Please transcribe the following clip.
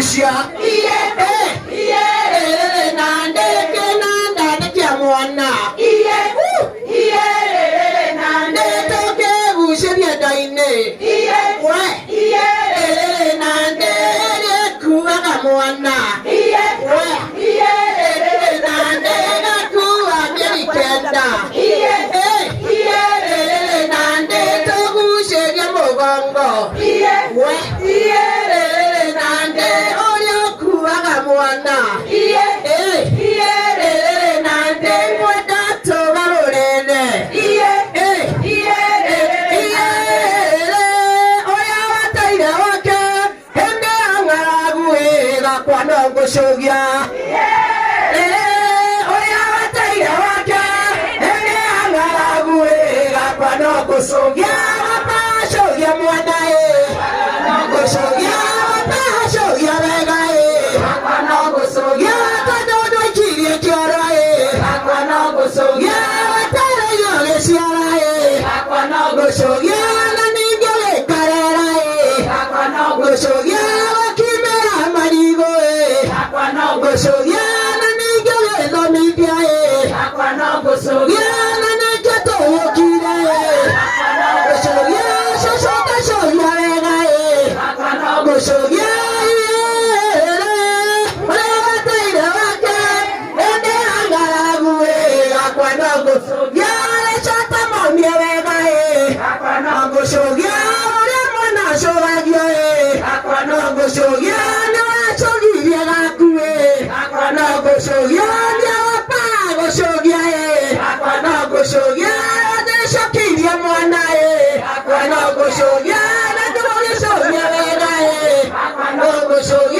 gucia nandeke kia mwana netoke guciria ndaine nandeke kuaga mwana nandeke kuwa mieri kenda nandeke guciria mugongo nande orio kuaga mwana nande mwenda tugarurene oria wataire wake hende ang'aragu gakwa no ngucugia oria wataire wake hende ang'aragu gakwa no ngucugia gapacugia mwana ngucugia gapacugia wega gakwa no ngucugia tondu ndwikirie kioro gakwa no ngucugia wetereire giciara gakwa no ngucugia na ningi gikarera gakwa no ngucugia gakimera marigo gakwa no ngucugia na ningi githomithia gakwa no ngucugia na ningi tuukire gakwa no ngucugia cucugacugia wega gakwa no ngucugia uria wataire wake ende ang'aragu gakwa no ngucugia recota momie wega gakwa no ngucugia uria mwana acuragio gakwa no ngucugia niwacugirie gaku gakwa no ngucugia niwapa gucugia gakwa no ngucugia nicokirie mwana gakwa no ngucugia na ndũgũgĩcugia wega gakwa no ngucugia